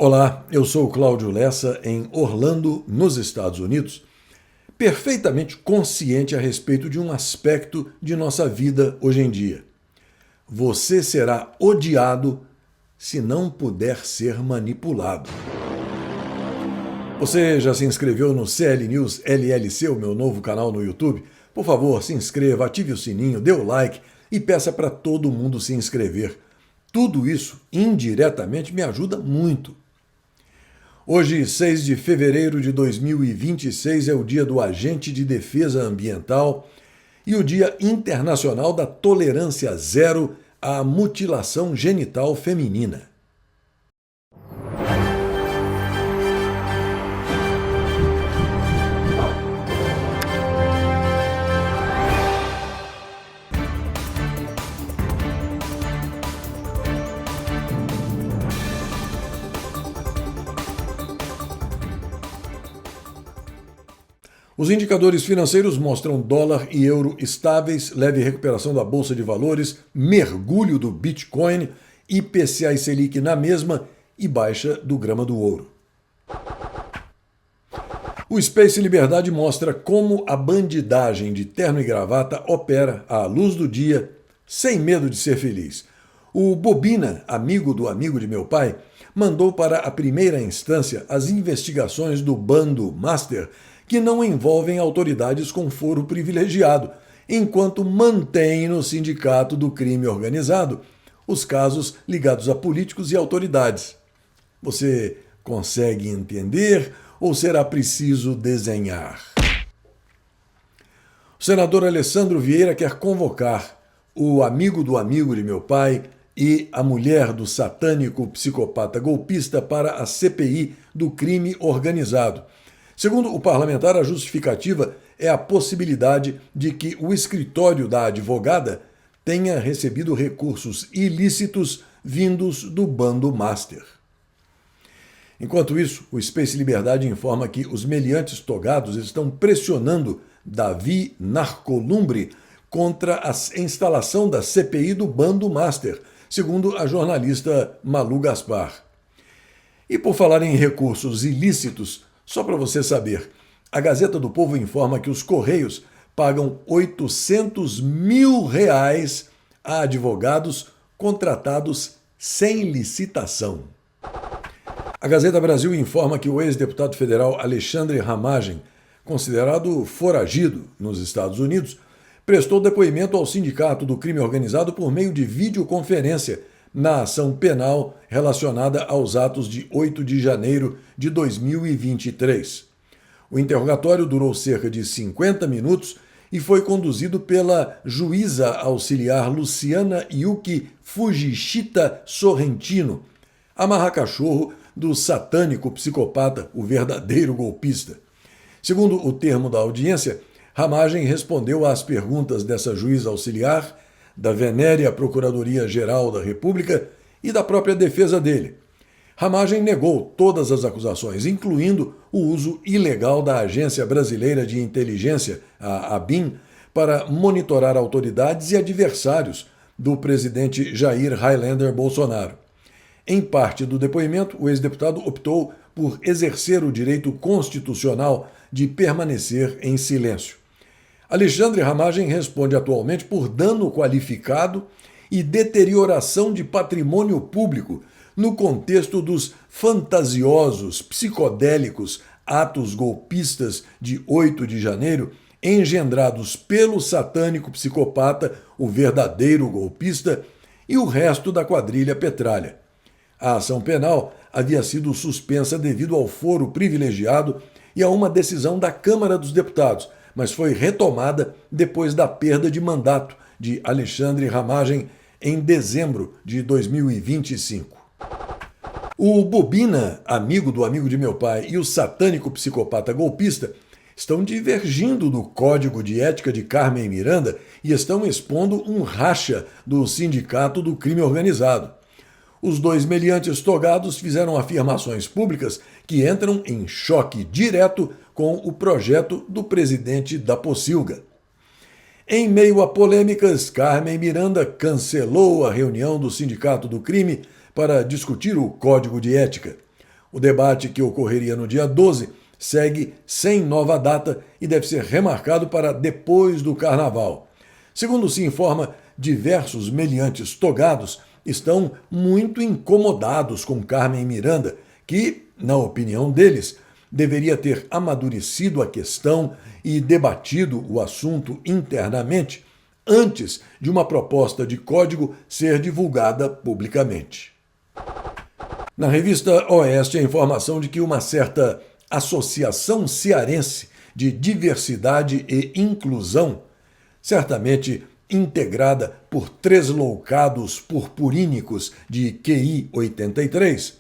Olá, eu sou o Cláudio Lessa, em Orlando, nos Estados Unidos, perfeitamente consciente a respeito de um aspecto de nossa vida hoje em dia. Você será odiado se não puder ser manipulado. Você já se inscreveu no CL News LLC, o meu novo canal no YouTube? Por favor, se inscreva, ative o sininho, dê o like e peça para todo mundo se inscrever. Tudo isso, indiretamente, me ajuda muito. Hoje, 6 de fevereiro de 2026, é o Dia do Agente de Defesa Ambiental e o Dia Internacional da Tolerância Zero à Mutilação Genital Feminina. Os indicadores financeiros mostram dólar e euro estáveis, leve recuperação da Bolsa de Valores, mergulho do Bitcoin, IPCA e Selic na mesma e baixa do grama do ouro. O Space Liberdade mostra como a bandidagem de terno e gravata opera à luz do dia, sem medo de ser feliz. O Bobina, amigo do amigo de meu pai, mandou para a primeira instância as investigações do bando Master, que não envolvem autoridades com foro privilegiado, enquanto mantém no sindicato do crime organizado os casos ligados a políticos e autoridades. Você consegue entender ou será preciso desenhar? O senador Alessandro Vieira quer convocar o amigo do amigo de meu pai e a mulher do satânico psicopata golpista para a CPI do crime organizado. Segundo o parlamentar, a justificativa é a possibilidade de que o escritório da advogada tenha recebido recursos ilícitos vindos do bando Master. Enquanto isso, o Space Liberdade informa que os meliantes togados estão pressionando Davi Narcolumbre contra a instalação da CPI do bando Master, segundo a jornalista Malu Gaspar. E por falar em recursos ilícitos, só para você saber, a Gazeta do Povo informa que os Correios pagam R$800 mil a advogados contratados sem licitação. A Gazeta Brasil informa que o ex-deputado federal Alexandre Ramagem, considerado foragido nos Estados Unidos, prestou depoimento ao Sindicato do Crime Organizado por meio de videoconferência na ação penal relacionada aos atos de 8 de janeiro de 2023. O interrogatório durou cerca de 50 minutos e foi conduzido pela juíza auxiliar Luciana Yuki Fujishita Sorrentino, amarra-cachorro do satânico psicopata, o verdadeiro golpista. Segundo o termo da audiência, Ramagem respondeu às perguntas dessa juíza auxiliar, da venérea Procuradoria-Geral da República e da própria defesa dele. Ramagem negou todas as acusações, incluindo o uso ilegal da Agência Brasileira de Inteligência, a ABIN, para monitorar autoridades e adversários do presidente Jair Highlander Bolsonaro. Em parte do depoimento, o ex-deputado optou por exercer o direito constitucional de permanecer em silêncio. Alexandre Ramagem responde atualmente por dano qualificado e deterioração de patrimônio público no contexto dos fantasiosos, psicodélicos atos golpistas de 8 de janeiro engendrados pelo satânico psicopata, o verdadeiro golpista, e o resto da quadrilha Petralha. A ação penal havia sido suspensa devido ao foro privilegiado e a uma decisão da Câmara dos Deputados, mas foi retomada depois da perda de mandato de Alexandre Ramagem em dezembro de 2025. O Bobina, amigo do amigo de meu pai, e o satânico psicopata golpista estão divergindo do Código de Ética de Carmen Miranda e estão expondo um racha do Sindicato do Crime Organizado. Os dois meliantes togados fizeram afirmações públicas que entram em choque direto com o projeto do presidente da Pocilga. Em meio a polêmicas, Carmen Miranda cancelou a reunião do Sindicato do Crime para discutir o Código de Ética. O debate, que ocorreria no dia 12, segue sem nova data e deve ser remarcado para depois do Carnaval. Segundo se informa, diversos meliantes togados estão muito incomodados com Carmen Miranda, que, na opinião deles, deveria ter amadurecido a questão e debatido o assunto internamente antes de uma proposta de código ser divulgada publicamente. Na revista Oeste, a informação de que uma certa Associação Cearense de Diversidade e Inclusão, certamente integrada por tresloucados purpurínicos de QI 83,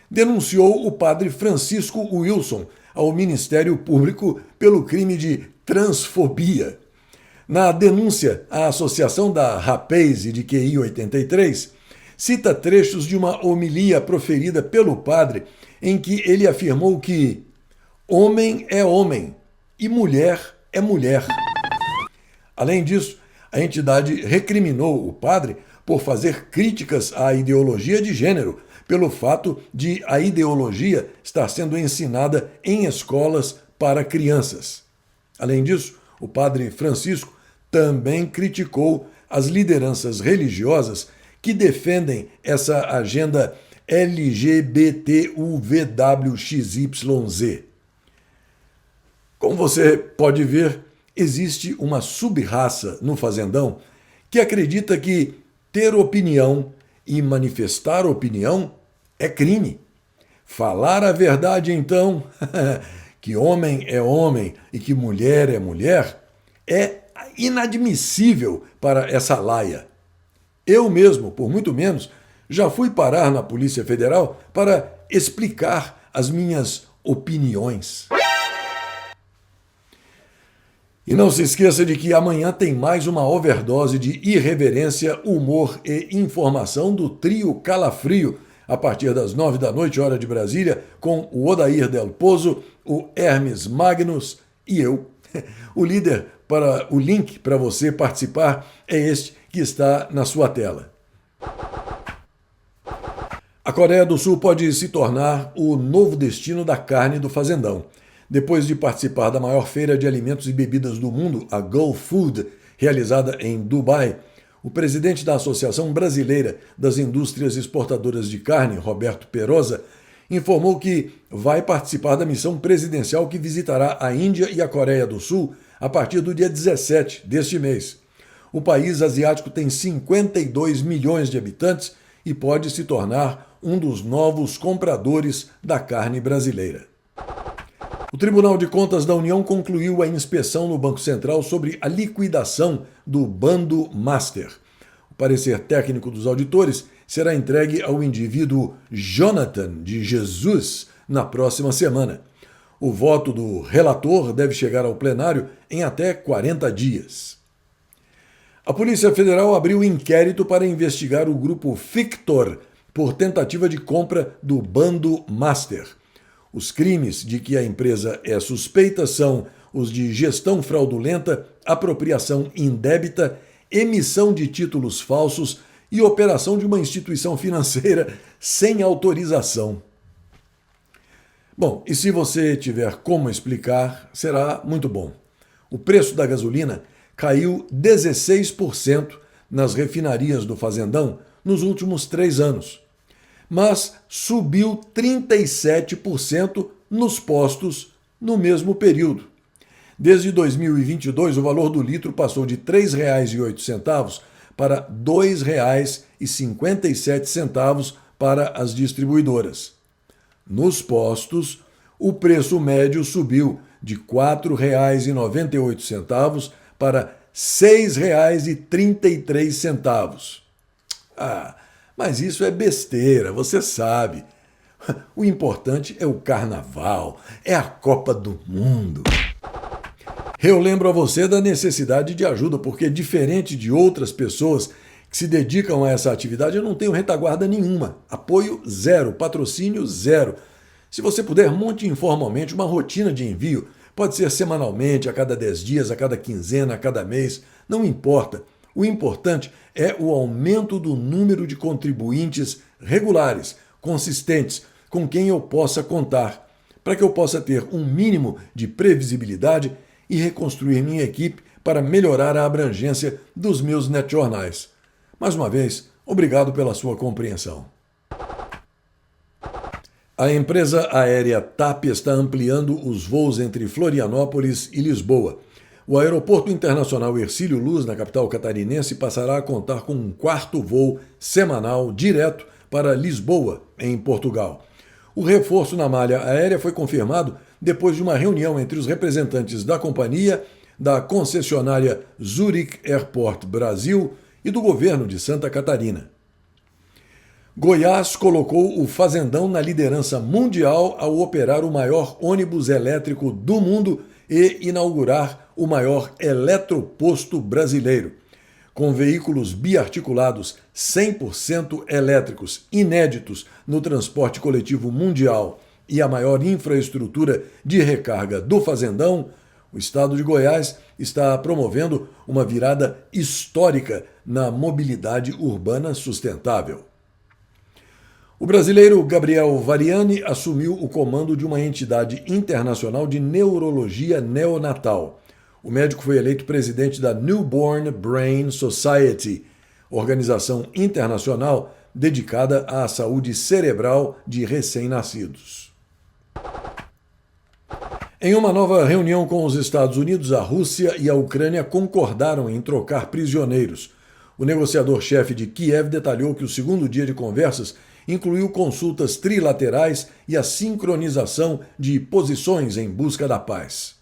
denunciou o padre Francisco Wilson ao Ministério Público pelo crime de transfobia. Na denúncia, a Associação da Rapaze de QI 83 cita trechos de uma homilia proferida pelo padre em que ele afirmou que homem é homem e mulher é mulher. Além disso, a entidade recriminou o padre por fazer críticas à ideologia de gênero, pelo fato de a ideologia estar sendo ensinada em escolas para crianças. Além disso, o padre Francisco também criticou as lideranças religiosas que defendem essa agenda LGBTUVWXYZ. Como você pode ver, existe uma sub-raça no Fazendão que acredita que ter opinião e manifestar opinião é crime. Falar a verdade, então, que homem é homem e que mulher é mulher, é inadmissível para essa laia. Eu mesmo, por muito menos, já fui parar na Polícia Federal para explicar as minhas opiniões. E não se esqueça de que amanhã tem mais uma overdose de irreverência, humor e informação do trio Calafrio, a partir das 9 da noite, hora de Brasília, com o Odair Del Pozo, o Hermes Magnus e eu. O link para você participar é este que está na sua tela. A Coreia do Sul pode se tornar o novo destino da carne do fazendão. Depois de participar da maior feira de alimentos e bebidas do mundo, a Go Food, realizada em Dubai, o presidente da Associação Brasileira das Indústrias Exportadoras de Carne, Roberto Perosa, informou que vai participar da missão presidencial que visitará a Índia e a Coreia do Sul a partir do dia 17 deste mês. O país asiático tem 52 milhões de habitantes e pode se tornar um dos novos compradores da carne brasileira. O Tribunal de Contas da União concluiu a inspeção no Banco Central sobre a liquidação do Bando Master. O parecer técnico dos auditores será entregue ao indivíduo Jonathan de Jesus na próxima semana. O voto do relator deve chegar ao plenário em até 40 dias. A Polícia Federal abriu inquérito para investigar o grupo Fictor por tentativa de compra do Bando Master. Os crimes de que a empresa é suspeita são os de gestão fraudulenta, apropriação indébita, emissão de títulos falsos e operação de uma instituição financeira sem autorização. Bom, e se você tiver como explicar, será muito bom. O preço da gasolina caiu 16% nas refinarias do Fazendão nos últimos 3 anos, mas subiu 37% nos postos no mesmo período. Desde 2022, o valor do litro passou de R$ 3,08 para R$ 2,57 para as distribuidoras. Nos postos, o preço médio subiu de R$ 4,98 para R$ 6,33. Mas isso é besteira, você sabe. O importante é o carnaval, é a Copa do Mundo. Eu lembro a você da necessidade de ajuda, porque diferente de outras pessoas que se dedicam a essa atividade, eu não tenho retaguarda nenhuma, apoio zero, patrocínio zero. Se você puder, monte informalmente uma rotina de envio, pode ser semanalmente, a cada 10 dias, a cada quinzena, a cada mês, não importa. O importante é o aumento do número de contribuintes regulares, consistentes, com quem eu possa contar, para que eu possa ter um mínimo de previsibilidade e reconstruir minha equipe para melhorar a abrangência dos meus netjornais. Mais uma vez, obrigado pela sua compreensão. A empresa aérea TAP está ampliando os voos entre Florianópolis e Lisboa. O Aeroporto Internacional Hercílio Luz, na capital catarinense, passará a contar com um quarto voo semanal direto para Lisboa, em Portugal. O reforço na malha aérea foi confirmado depois de uma reunião entre os representantes da companhia, da concessionária Zurich Airport Brasil e do governo de Santa Catarina. Goiás colocou o Fazendão na liderança mundial ao operar o maior ônibus elétrico do mundo e inaugurar o maior eletroposto brasileiro. Com veículos biarticulados 100% elétricos, inéditos no transporte coletivo mundial e a maior infraestrutura de recarga do Fazendão, o estado de Goiás está promovendo uma virada histórica na mobilidade urbana sustentável. O brasileiro Gabriel Variani assumiu o comando de uma entidade internacional de neurologia neonatal. O médico foi eleito presidente da Newborn Brain Society, organização internacional dedicada à saúde cerebral de recém-nascidos. Em uma nova reunião com os Estados Unidos, a Rússia e a Ucrânia concordaram em trocar prisioneiros. O negociador-chefe de Kiev detalhou que o segundo dia de conversas incluiu consultas trilaterais e a sincronização de posições em busca da paz.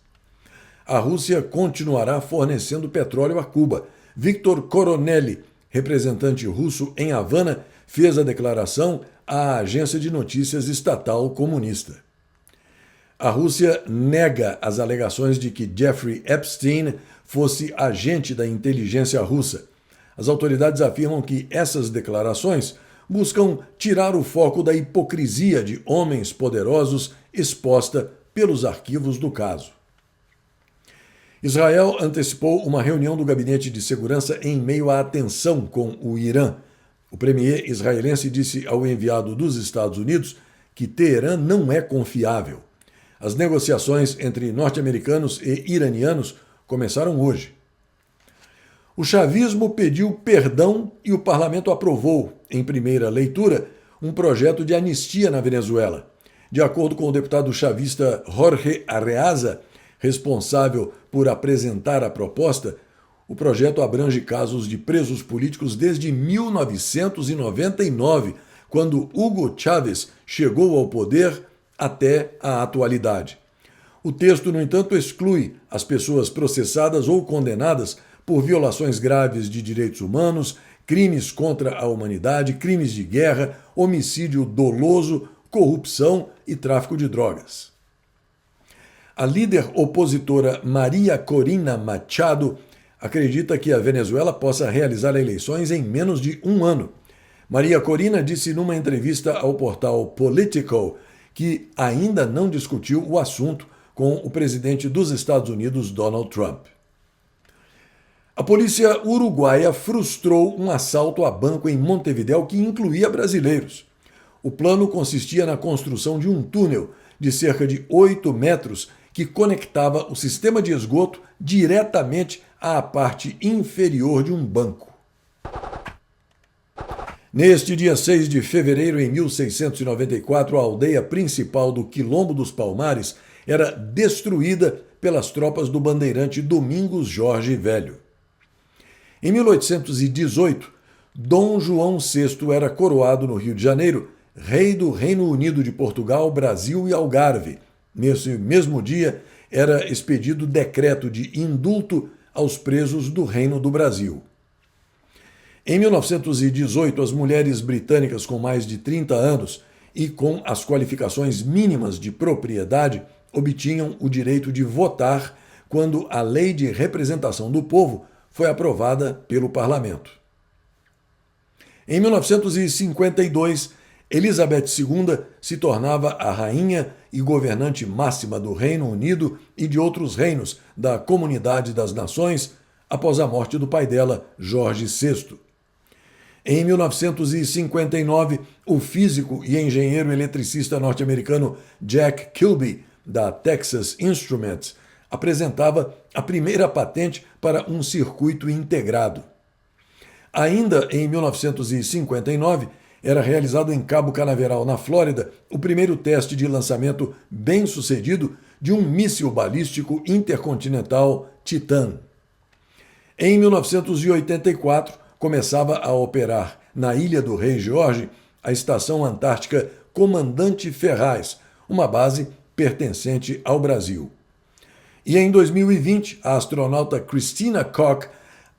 A Rússia continuará fornecendo petróleo a Cuba. Viktor Koronelli, representante russo em Havana, fez a declaração à agência de notícias estatal comunista. A Rússia nega as alegações de que Jeffrey Epstein fosse agente da inteligência russa. As autoridades afirmam que essas declarações buscam tirar o foco da hipocrisia de homens poderosos exposta pelos arquivos do caso. Israel antecipou uma reunião do Gabinete de Segurança em meio à tensão com o Irã. O premier israelense disse ao enviado dos Estados Unidos que Teherã não é confiável. As negociações entre norte-americanos e iranianos começaram hoje. O chavismo pediu perdão e o parlamento aprovou, em primeira leitura, um projeto de anistia na Venezuela. De acordo com o deputado chavista Jorge Arreaza, responsável por apresentar a proposta, o projeto abrange casos de presos políticos desde 1999, quando Hugo Chávez chegou ao poder, até a atualidade. O texto, no entanto, exclui as pessoas processadas ou condenadas por violações graves de direitos humanos, crimes contra a humanidade, crimes de guerra, homicídio doloso, corrupção e tráfico de drogas. A líder opositora Maria Corina Machado acredita que a Venezuela possa realizar eleições em menos de um ano. Maria Corina disse numa entrevista ao portal Politico que ainda não discutiu o assunto com o presidente dos Estados Unidos, Donald Trump. A polícia uruguaia frustrou um assalto a banco em Montevidéu que incluía brasileiros. O plano consistia na construção de um túnel de cerca de 8 metros que conectava o sistema de esgoto diretamente à parte inferior de um banco. Neste dia 6 de fevereiro, em 1694, a aldeia principal do Quilombo dos Palmares era destruída pelas tropas do bandeirante Domingos Jorge Velho. Em 1818, Dom João VI era coroado no Rio de Janeiro, rei do Reino Unido de Portugal, Brasil e Algarve. Nesse mesmo dia, era expedido decreto de indulto aos presos do Reino do Brasil. Em 1918, as mulheres britânicas com mais de 30 anos e com as qualificações mínimas de propriedade obtinham o direito de votar quando a Lei de Representação do Povo foi aprovada pelo Parlamento. Em 1952, Elizabeth II se tornava a rainha e governante máxima do Reino Unido e de outros reinos da Comunidade das Nações após a morte do pai dela, Jorge VI. Em 1959, o físico e engenheiro eletricista norte-americano Jack Kilby, da Texas Instruments, apresentava a primeira patente para um circuito integrado. Ainda em 1959, era realizado em Cabo Canaveral, na Flórida, o primeiro teste de lançamento bem-sucedido de um míssil balístico intercontinental Titan. Em 1984, começava a operar na Ilha do Rei George a Estação Antártica Comandante Ferraz, uma base pertencente ao Brasil. E em 2020, a astronauta Christina Koch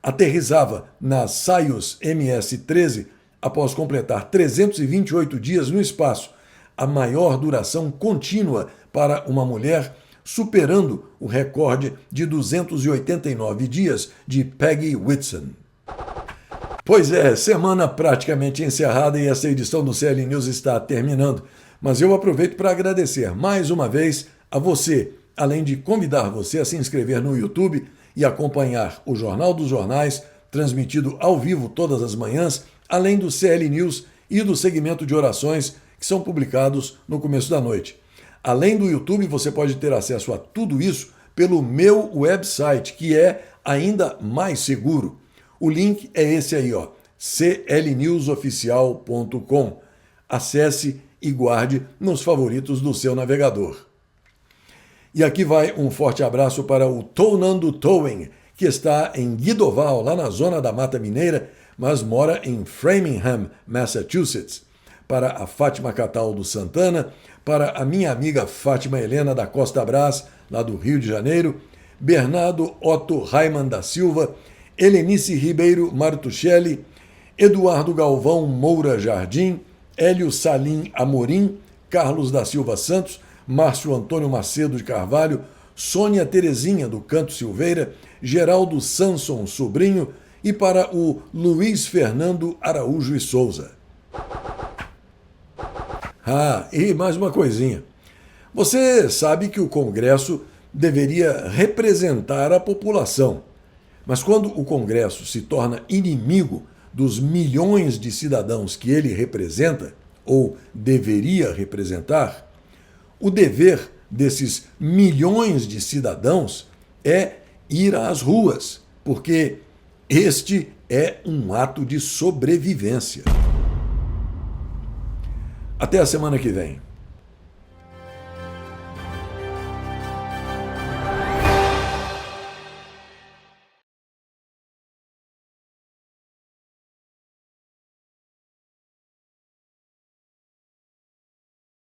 aterrissava na Soyuz MS-13 após completar 328 dias no espaço, a maior duração contínua para uma mulher, superando o recorde de 289 dias de Peggy Whitson. Pois é, semana praticamente encerrada e essa edição do CL News está terminando, mas eu aproveito para agradecer mais uma vez a você, além de convidar você a se inscrever no YouTube e acompanhar o Jornal dos Jornais, transmitido ao vivo todas as manhãs, além do CL News e do segmento de orações que são publicados no começo da noite. Além do YouTube, você pode ter acesso a tudo isso pelo meu website, que é ainda mais seguro. O link é esse aí, ó, clnewsoficial.com. Acesse e guarde nos favoritos do seu navegador. E aqui vai um forte abraço para o Tonando Towing, que está em Guidoval, lá na zona da Mata Mineira, mas mora em Framingham, Massachusetts. Para a Fátima Cataldo Santana, para a minha amiga Fátima Helena da Costa Brás, lá do Rio de Janeiro, Bernardo Otto Raiman da Silva, Helenice Ribeiro Martuchelli, Eduardo Galvão Moura Jardim, Hélio Salim Amorim, Carlos da Silva Santos, Márcio Antônio Macedo de Carvalho, Sônia Terezinha do Canto Silveira, Geraldo Sanson Sobrinho e para o Luiz Fernando Araújo e Souza. E mais uma coisinha. Você sabe que o Congresso deveria representar a população, mas quando o Congresso se torna inimigo dos milhões de cidadãos que ele representa, ou deveria representar, o dever desses milhões de cidadãos é ir às ruas, porque este é um ato de sobrevivência. Até a semana que vem.